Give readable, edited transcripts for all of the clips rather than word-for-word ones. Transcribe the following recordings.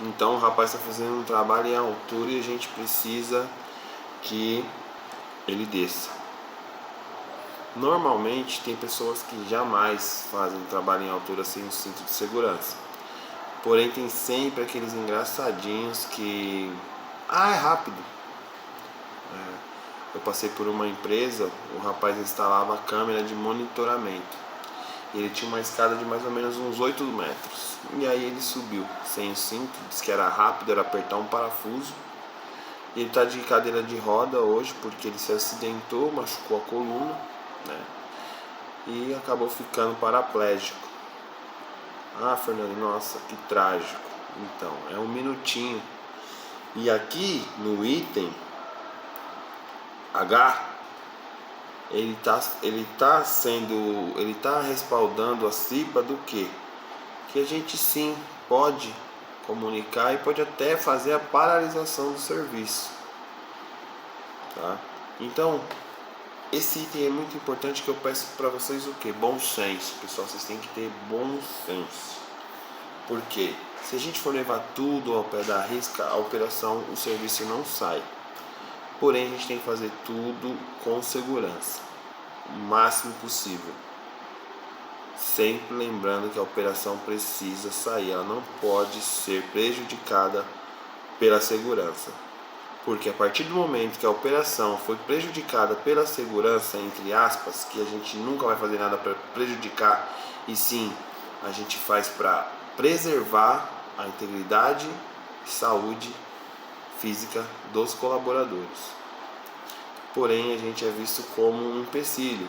Então o rapaz está fazendo um trabalho em altura e a gente precisa que ele desça. Normalmente tem pessoas que jamais fazem trabalho em altura sem o cinto de segurança. Porém tem sempre aqueles engraçadinhos que... é rápido. Eu passei por uma empresa, o rapaz instalava a câmera de monitoramento. Ele tinha uma escada de mais ou menos uns 8 metros. E aí ele subiu sem o cinto, disse que era rápido, era apertar um parafuso. Ele está de cadeira de roda hoje porque ele se acidentou, machucou a coluna, né? E acabou ficando paraplégico. Fernando, nossa, que trágico. Então, é um minutinho. E aqui no item H, ele tá respaldando a CIPA do quê? Que a gente sim pode comunicar e pode até fazer a paralisação do serviço, tá? Então, esse item é muito importante, que eu peço para vocês o quê? Bom senso, pessoal, vocês têm que ter bom senso. Por quê? Se a gente for levar tudo ao pé da risca, a operação, o serviço não sai. Porém, a gente tem que fazer tudo com segurança, o máximo possível. Sempre lembrando que a operação precisa sair, ela não pode ser prejudicada pela segurança. Porque a partir do momento que a operação foi prejudicada pela segurança, entre aspas, que a gente nunca vai fazer nada para prejudicar, e sim a gente faz para preservar a integridade e saúde física dos colaboradores. Porém, a gente é visto como um empecilho.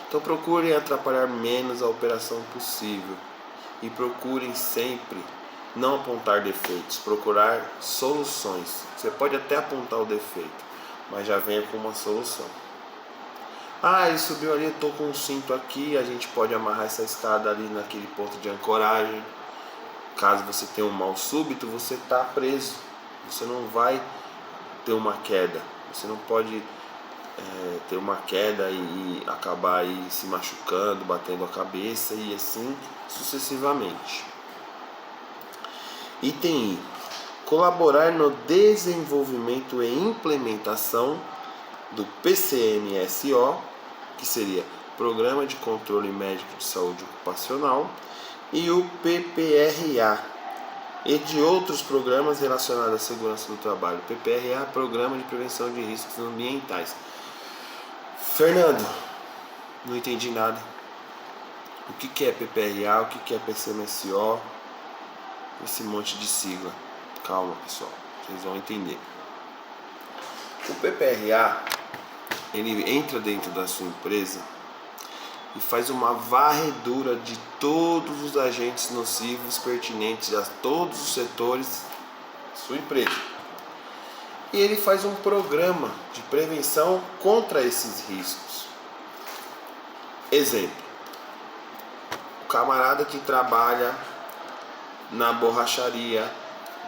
Então procurem atrapalhar menos a operação possível e procurem sempre não apontar defeitos, procurar soluções. Você pode até apontar o defeito, mas já venha com uma solução. Ele subiu ali, eu estou com um cinto aqui, a gente pode amarrar essa escada ali naquele ponto de ancoragem. Caso você tenha um mal súbito, você está preso, você não vai ter uma queda, você não pode ter uma queda e acabar aí se machucando, batendo a cabeça e assim sucessivamente. Item I. Colaborar no desenvolvimento e implementação do PCMSO, que seria Programa de Controle Médico de Saúde Ocupacional, e o PPRA, e de outros programas relacionados à segurança do trabalho. PPRA, Programa de Prevenção de Riscos Ambientais. Fernando, não entendi nada. O que é PPRA, o que é PCMSO? Esse monte de sigla. Calma, pessoal, vocês vão entender. O PPRA, ele entra dentro da sua empresa e faz uma varredura de todos os agentes nocivos pertinentes a todos os setores da sua empresa. E ele faz um programa de prevenção contra esses riscos. Exemplo: o camarada que trabalha na borracharia,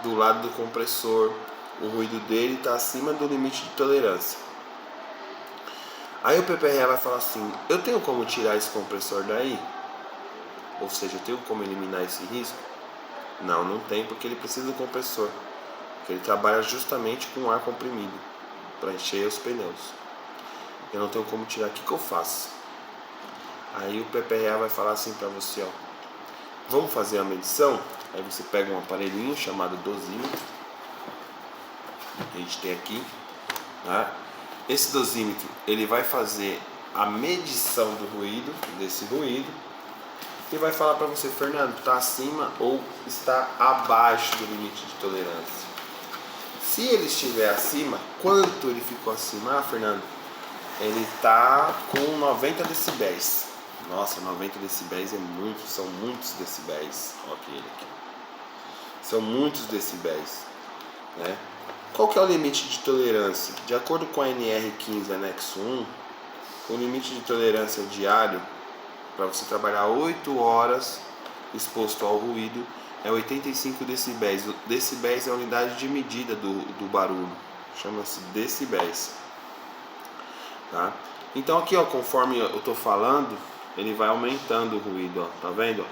do lado do compressor, o ruído dele está acima do limite de tolerância. Aí o PPRA vai falar assim: eu tenho como tirar esse compressor daí? Ou seja, eu tenho como eliminar esse risco? Não tem, porque ele precisa do compressor, porque ele trabalha justamente com ar comprimido para encher os pneus. Eu não tenho como tirar, o que eu faço? Aí o PPRA vai falar assim para você: vamos fazer a medição? Aí você pega um aparelhinho chamado dosímetro, que a gente tem aqui, tá? Esse dosímetro, ele vai fazer a medição do ruído, desse ruído, e vai falar para você: Fernando, está acima ou está abaixo do limite de tolerância. Se ele estiver acima, quanto ele ficou acima? Fernando, ele está com 90 decibéis. Nossa, 90 decibéis é muito, são muitos decibéis. Olha aquele aqui. São muitos decibéis, né? Qual que é o limite de tolerância? De acordo com a NR15 anexo 1, o limite de tolerância diário para você trabalhar 8 horas exposto ao ruído é 85 decibéis. Decibéis é a unidade de medida do barulho, chama-se decibéis, tá? Então aqui, conforme eu estou falando, ele vai aumentando o ruído, tá vendo?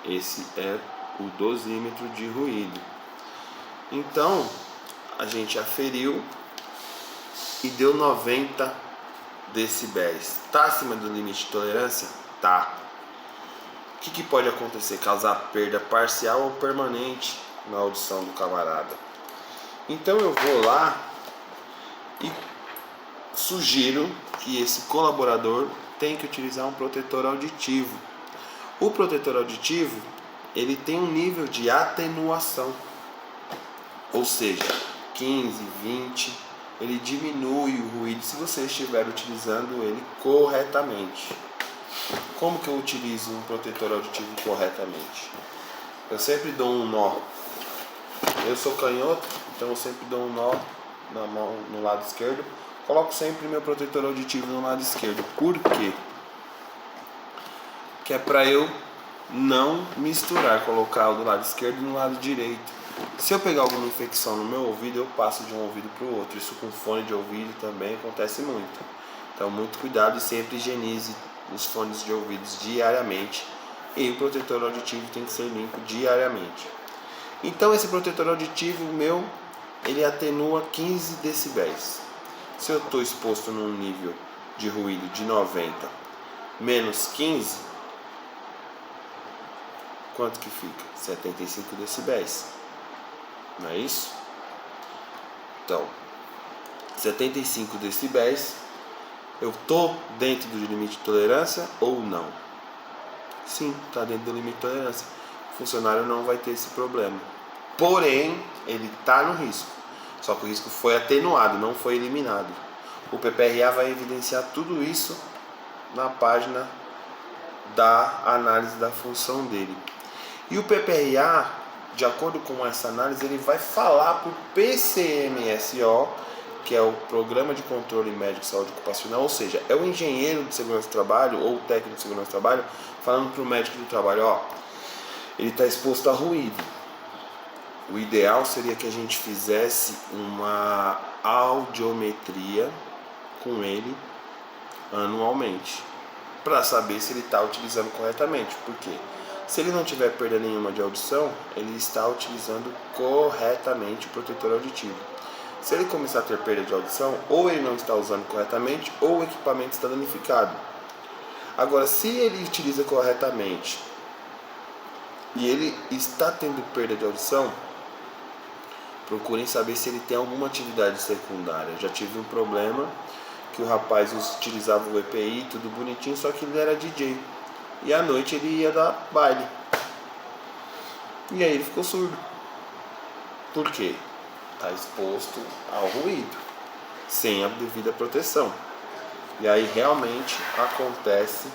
Esse é o dosímetro de ruído. Então, a gente aferiu e deu 90 decibéis. Tá acima do limite de tolerância? Tá. O que pode acontecer? Causar perda parcial ou permanente na audição do camarada. Então eu vou lá e sugiro que esse colaborador tem que utilizar um protetor auditivo. O protetor auditivo, ele tem um nível de atenuação, ou seja, 15, 20, ele diminui o ruído se você estiver utilizando ele corretamente. Como que eu utilizo um protetor auditivo corretamente? Eu sempre dou um nó. Eu sou canhoto, então eu sempre dou um nó na mão, no lado esquerdo. Coloco sempre meu protetor auditivo no lado esquerdo. Por quê? Que é para eu não misturar, colocar o do lado esquerdo e no lado direito. Se eu pegar alguma infecção no meu ouvido, eu passo de um ouvido para o outro. Isso com fone de ouvido também acontece muito. Então, muito cuidado e sempre higienize os fones de ouvidos diariamente. E o protetor auditivo tem que ser limpo diariamente. Então, esse protetor auditivo meu, ele atenua 15 decibéis. Se eu estou exposto num nível de ruído de 90 menos 15, quanto que fica? 75 decibéis. Não é isso? Então, 75 decibéis, eu estou dentro do limite de tolerância ou não? Sim, está dentro do limite de tolerância. O funcionário não vai ter esse problema. Porém, ele está no risco. Só que o risco foi atenuado, não foi eliminado. O PPRA vai evidenciar tudo isso na página da análise da função dele. E o PPRA, de acordo com essa análise, ele vai falar para o PCMSO, que é o Programa de Controle Médico de Saúde Ocupacional, ou seja, é o engenheiro de segurança do trabalho ou o técnico de segurança do trabalho, falando para o médico do trabalho, ó, ele está exposto a ruído. O ideal seria que a gente fizesse uma audiometria com ele anualmente, para saber se ele está utilizando corretamente. Por quê? Se ele não tiver perda nenhuma de audição, ele está utilizando corretamente o protetor auditivo. Se ele começar a ter perda de audição, ou ele não está usando corretamente, ou o equipamento está danificado. Agora, se ele utiliza corretamente e ele está tendo perda de audição, procurem saber se ele tem alguma atividade secundária. Eu já tive um problema que o rapaz utilizava o EPI, tudo bonitinho, só que ele era DJ. E à noite ele ia dar baile. E aí ele ficou surdo. Por quê? Está exposto ao ruído, sem a devida proteção. E aí realmente acontece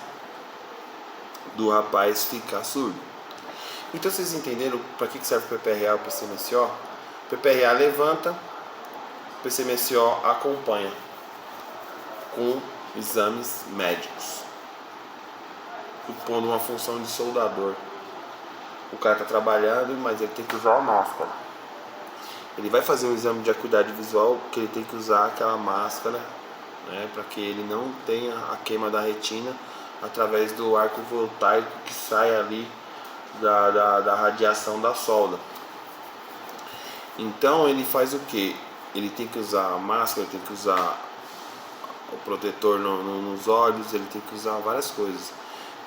do rapaz ficar surdo. Então vocês entenderam para que serve o PPRA e o PCMSO? O PPRA levanta, o PCMSO acompanha com exames médicos, pondo uma função de soldador. O cara está trabalhando, mas ele tem que usar a máscara. Ele vai fazer um exame de acuidade visual, que ele tem que usar aquela máscara, né, para que ele não tenha a queima da retina através do arco voltaico que sai ali da radiação da solda. Então ele faz o que? Ele tem que usar a máscara, ele tem que usar o protetor nos olhos, ele tem que usar várias coisas.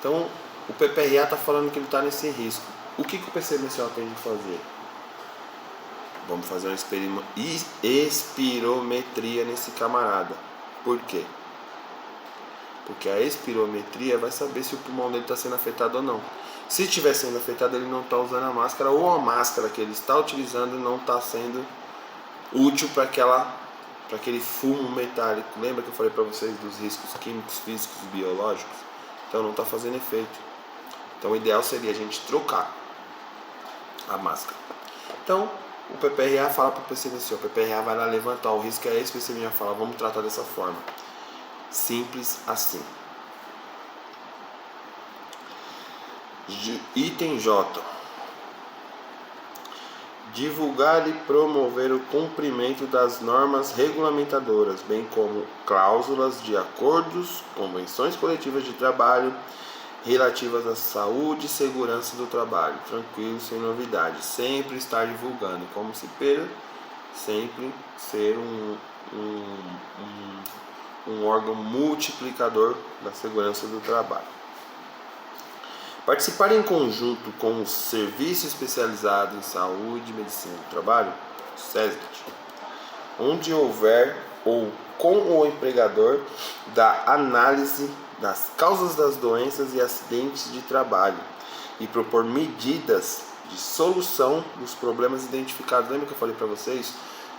Então o PPRA está falando que ele está nesse risco. O que o PCMSO tem de fazer? Vamos fazer uma espirometria nesse camarada. Por quê? Porque a espirometria vai saber se o pulmão dele está sendo afetado ou não. Se estiver sendo afetado, ele não está usando a máscara, ou a máscara que ele está utilizando não está sendo útil para aquele fumo metálico. Lembra que eu falei para vocês dos riscos químicos, físicos e biológicos? Então não está fazendo efeito. Então o ideal seria a gente trocar a máscara. Então o PPRA fala para o PCMSO, o PPRA vai lá levantar o risco, aí esse PCMSO fala, vamos tratar dessa forma. Simples assim. Item J. Divulgar e promover o cumprimento das normas regulamentadoras, bem como cláusulas de acordos, convenções coletivas de trabalho, relativas à saúde e segurança do trabalho, tranquilo, sem novidade, sempre estar divulgando, como se sempre ser um órgão multiplicador da segurança do trabalho. Participar em conjunto com o Serviço Especializado em Saúde e Medicina do Trabalho, SESMIT, onde houver ou com o empregador da análise das causas das doenças e acidentes de trabalho e propor medidas de solução dos problemas identificados. Lembra que eu falei para vocês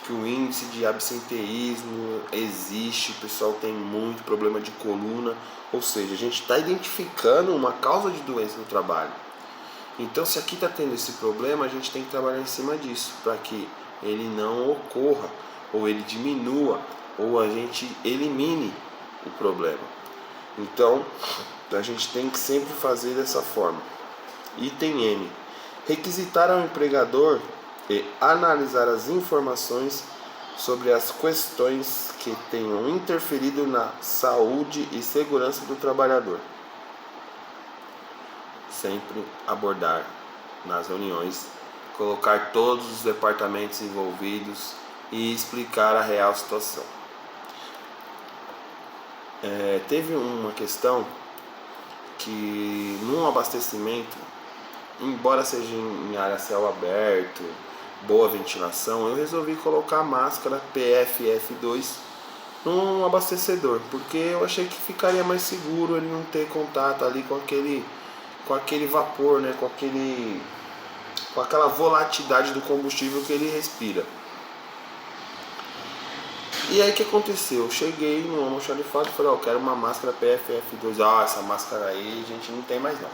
que o índice de absenteísmo existe, o pessoal tem muito problema de coluna, ou seja, a gente está identificando uma causa de doença no trabalho. Então, se aqui está tendo esse problema, a gente tem que trabalhar em cima disso, para que ele não ocorra, ou ele diminua, ou a gente elimine o problema. Então, a gente tem que sempre fazer dessa forma. Item M. Requisitar ao empregador e analisar as informações sobre as questões que tenham interferido na saúde e segurança do trabalhador. Sempre abordar nas reuniões, colocar todos os departamentos envolvidos e explicar a real situação. Teve uma questão que num abastecimento, embora seja em área céu aberto, boa ventilação, eu resolvi colocar a máscara PFF2 num abastecedor, porque eu achei que ficaria mais seguro ele não ter contato ali com aquele vapor, né, com aquela volatilidade do combustível que ele respira. E aí o que aconteceu? Eu cheguei no almoxarifado e falei, eu quero uma máscara PFF2. Essa máscara aí a gente não tem mais não.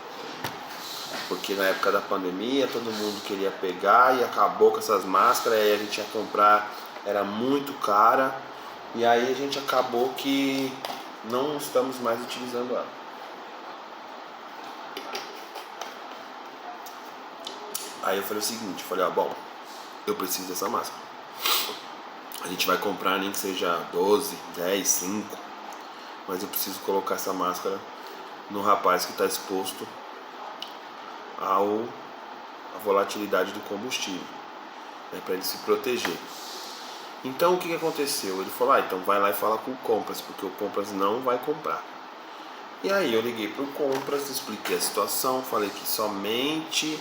Porque na época da pandemia todo mundo queria pegar e acabou com essas máscaras, aí a gente ia comprar, era muito cara, e aí a gente acabou que não estamos mais utilizando ela. Aí eu falei o seguinte, eu preciso dessa máscara. A gente vai comprar nem que seja 12, 10, 5, mas eu preciso colocar essa máscara no rapaz que está exposto à volatilidade do combustível, né, para ele se proteger. Então o que aconteceu? Ele falou, então vai lá e fala com o Compras, porque o Compras não vai comprar. E aí eu liguei para o Compras, expliquei a situação, falei que somente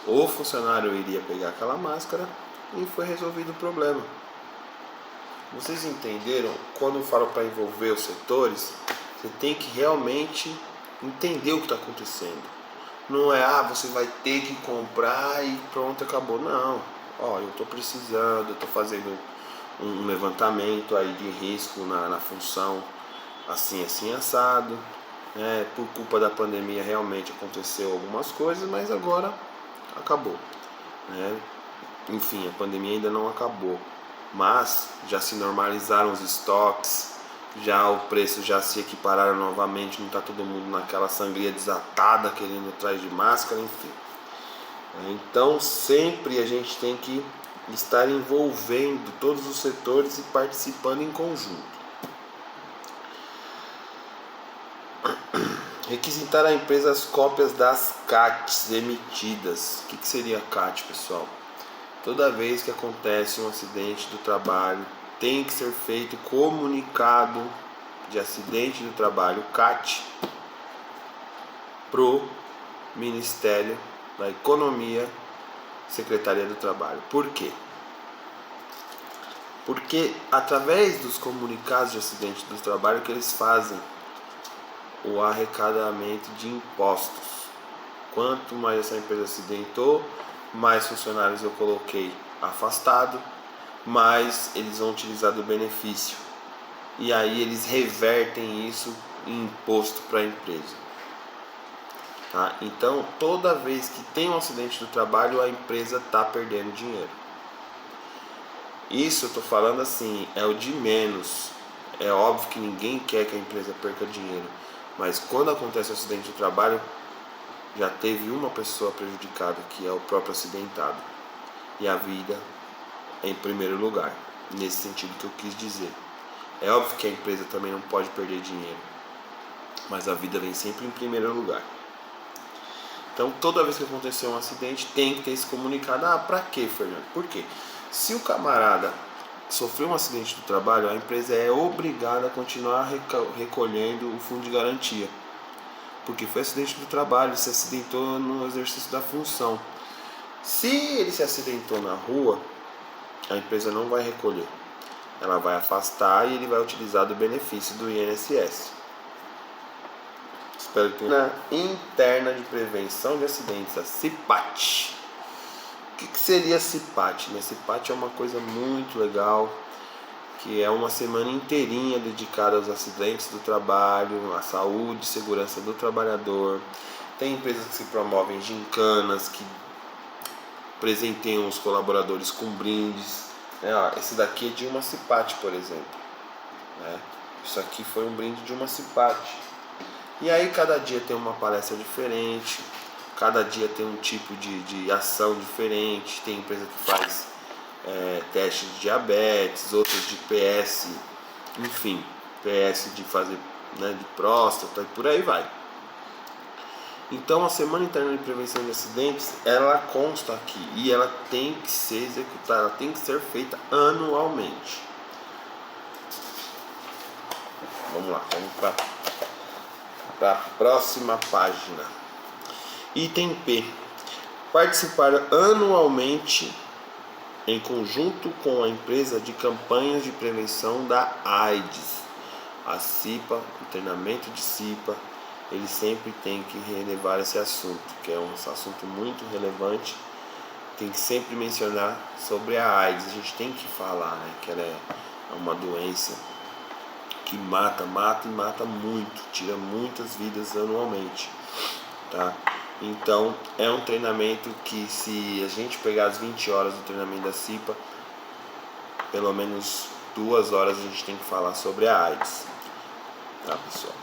o funcionário iria pegar aquela máscara e foi resolvido o problema. Vocês entenderam? Quando eu falo para envolver os setores, você tem que realmente entender o que está acontecendo. Não é, você vai ter que comprar e pronto, acabou. Não, eu estou precisando, eu estou fazendo um levantamento aí de risco na função assim, assado. Por culpa da pandemia realmente aconteceu algumas coisas, mas agora acabou. Enfim, a pandemia ainda não acabou, mas já se normalizaram os estoques, já o preço já se equipararam novamente, não está todo mundo naquela sangria desatada querendo atrás de máscara, enfim. Então sempre a gente tem que estar envolvendo todos os setores e participando em conjunto. Requisitar à empresa as cópias das CATs emitidas. O que seria CAT, pessoal? Toda vez que acontece um acidente do trabalho, tem que ser feito comunicado de acidente do trabalho, CAT, pro Ministério da Economia, Secretaria do Trabalho. Por quê? Porque através dos comunicados de acidente do trabalho que eles fazem o arrecadamento de impostos. Quanto mais essa empresa acidentou, mais funcionários eu coloquei afastado, mais eles vão utilizar do benefício. E aí eles revertem isso em imposto para a empresa. Tá? Então, toda vez que tem um acidente do trabalho, a empresa está perdendo dinheiro. Isso eu estou falando assim, é o de menos. É óbvio que ninguém quer que a empresa perca dinheiro. Mas quando acontece um acidente do trabalho, já teve uma pessoa prejudicada, que é o próprio acidentado. E a vida é em primeiro lugar, nesse sentido que eu quis dizer. É óbvio que a empresa também não pode perder dinheiro, mas a vida vem sempre em primeiro lugar. Então, toda vez que acontecer um acidente, tem que ter se comunicado. Ah, pra quê, Fernando? Por quê? Se o camarada sofreu um acidente do trabalho, a empresa é obrigada a continuar recolhendo o fundo de garantia. Porque foi acidente do trabalho, se acidentou no exercício da função. Se ele se acidentou na rua, a empresa não vai recolher. Ela vai afastar e ele vai utilizar do benefício do INSS. Espero que na interna de prevenção de acidentes, a CIPAT. O que seria a CIPAT? A CIPAT é uma coisa muito legal, que é uma semana inteirinha dedicada aos acidentes do trabalho, à saúde e segurança do trabalhador. Tem empresas que se promovem gincanas, que presenteiam os colaboradores com brindes. Esse daqui é de uma CIPAT, por exemplo. Isso aqui foi um brinde de uma CIPAT. E aí cada dia tem uma palestra diferente, cada dia tem um tipo de ação diferente. Tem empresa que faz teste de diabetes, outras de PS, enfim, PS de fazer de próstata e por aí vai. Então a Semana Interna de Prevenção de Acidentes, ela consta aqui e ela tem que ser executada, ela tem que ser feita anualmente. Vamos lá, vamos para a próxima página. Item P. Participar anualmente em conjunto com a empresa de campanhas de prevenção da AIDS. A CIPA, o treinamento de CIPA, ele sempre tem que relevar esse assunto, que é um assunto muito relevante. Tem que sempre mencionar sobre a AIDS. A gente tem que falar, que ela é uma doença que mata e mata muito, tira muitas vidas anualmente, tá? Então é um treinamento que, se a gente pegar as 20 horas do treinamento da CIPA, pelo menos 2 horas a gente tem que falar sobre a AIDS, tá, pessoal?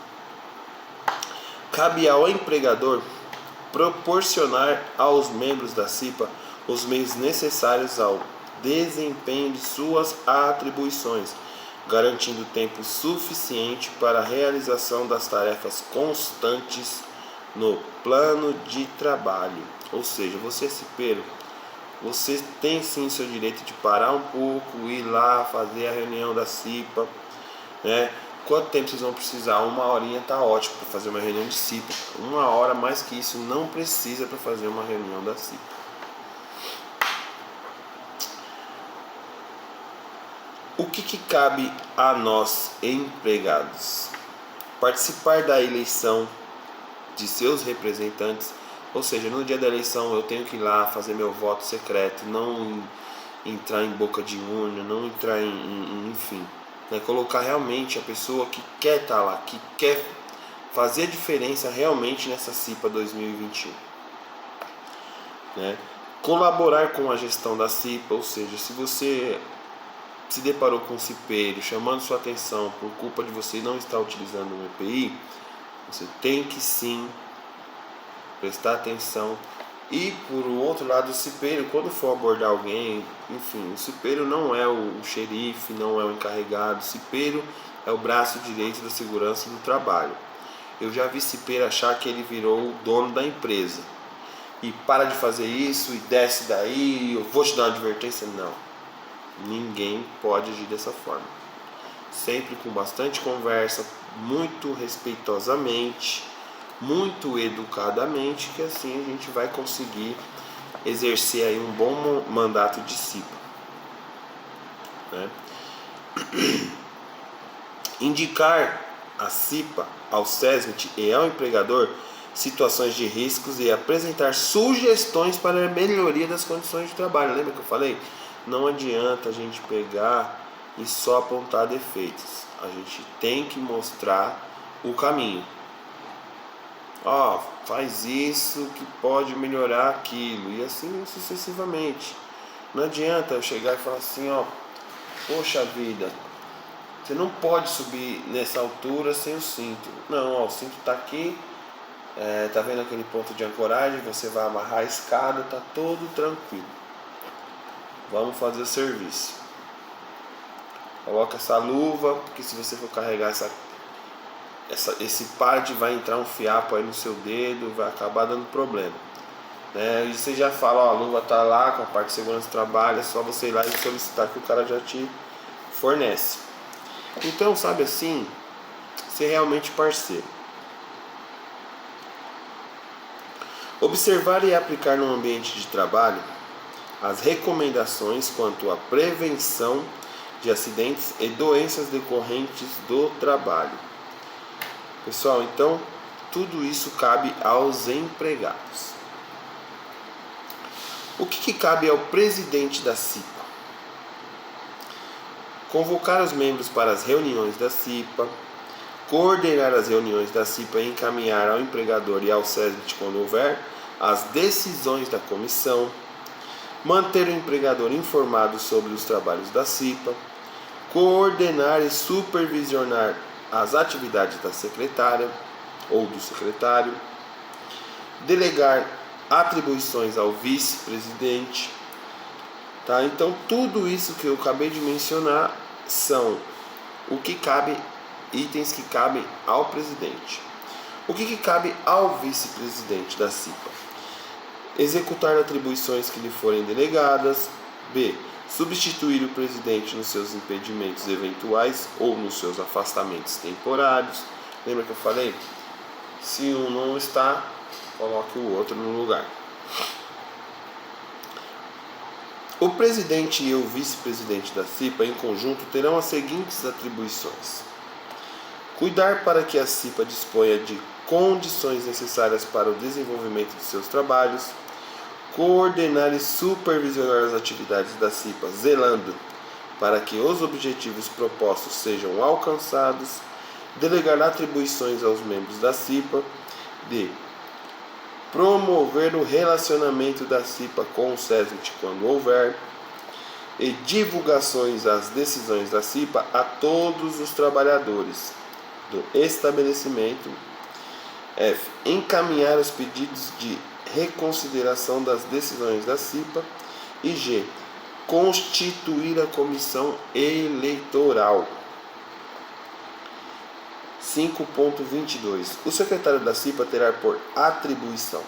Cabe ao empregador proporcionar aos membros da CIPA os meios necessários ao desempenho de suas atribuições, garantindo tempo suficiente para a realização das tarefas constantes no plano de trabalho. Ou seja, você é cipeiro, você tem sim seu direito de parar um pouco, ir lá fazer a reunião da CIPA, Quanto tempo vocês vão precisar? 1 horinha tá ótimo para fazer uma reunião de CIPA. 1 hora mais que isso não precisa para fazer uma reunião da CIPA. O que cabe a nós, empregados? Participar da eleição de seus representantes, ou seja, no dia da eleição eu tenho que ir lá fazer meu voto secreto, não entrar em boca de urna, não entrar enfim, colocar realmente a pessoa que quer estar lá, que quer fazer a diferença realmente nessa CIPA 2021. Colaborar com a gestão da CIPA, ou seja, se você se deparou com um cipeiro chamando sua atenção por culpa de você não estar utilizando o EPI, você tem que sim prestar atenção. E por outro lado, o cipeiro, quando for abordar alguém, enfim, o cipeiro não é o xerife, não é o encarregado. O cipeiro é o braço direito da segurança do trabalho. Eu já vi cipeiro achar que ele virou o dono da empresa e para de fazer isso e desce daí, eu vou te dar uma advertência. Não, ninguém pode agir dessa forma. Sempre com bastante conversa, muito respeitosamente, muito educadamente, que assim a gente vai conseguir exercer aí um bom mandato de CIPA. Indicar a CIPA ao SESMIT e ao empregador situações de riscos e apresentar sugestões para a melhoria das condições de trabalho. Lembra que eu falei? Não adianta a gente pegar e só apontar defeitos. A gente tem que mostrar o caminho. Faz isso que pode melhorar aquilo, e assim sucessivamente. Não adianta eu chegar e falar assim, poxa vida, você não pode subir nessa altura sem o cinto. Não, o cinto está aqui, tá vendo aquele ponto de ancoragem, você vai amarrar a escada, tá todo tranquilo. Vamos fazer o serviço. Coloca essa luva, porque se você for carregar esse PAD vai entrar um fiapo aí no seu dedo, vai acabar dando problema. E você já fala, ó, a luva tá lá com a parte de segurança do trabalho, é só você ir lá e solicitar que o cara já te fornece. Então, sabe assim, ser realmente parceiro. Observar e aplicar no ambiente de trabalho as recomendações quanto à prevenção de acidentes e doenças decorrentes do trabalho. Pessoal, então, tudo isso cabe aos empregados. O que cabe ao presidente da CIPA? Convocar os membros para as reuniões da CIPA, coordenar as reuniões da CIPA e encaminhar ao empregador e ao SESMIT, quando houver, as decisões da comissão, manter o empregador informado sobre os trabalhos da CIPA, coordenar e supervisionar as atividades da secretária ou do secretário, delegar atribuições ao vice-presidente. Tá? Então, tudo isso que eu acabei de mencionar são o que cabe, itens que cabem ao presidente. O que cabe ao vice-presidente da CIPA? Executar atribuições que lhe forem delegadas. B. Substituir o presidente nos seus impedimentos eventuais ou nos seus afastamentos temporários. Lembra que eu falei? Se um não está, coloque o outro no lugar. O presidente e o vice-presidente da CIPA, em conjunto, terão as seguintes atribuições: cuidar para que a CIPA disponha de condições necessárias para o desenvolvimento de seus trabalhos, coordenar e supervisionar as atividades da CIPA, zelando para que os objetivos propostos sejam alcançados, delegar atribuições aos membros da CIPA, de promover o relacionamento da CIPA com o SESMIT quando houver, e divulgações das decisões da CIPA a todos os trabalhadores do estabelecimento. F. Encaminhar os pedidos de reconsideração das decisões da CIPA. E G. Constituir a comissão eleitoral. 5.22. O secretário da CIPA terá por atribuição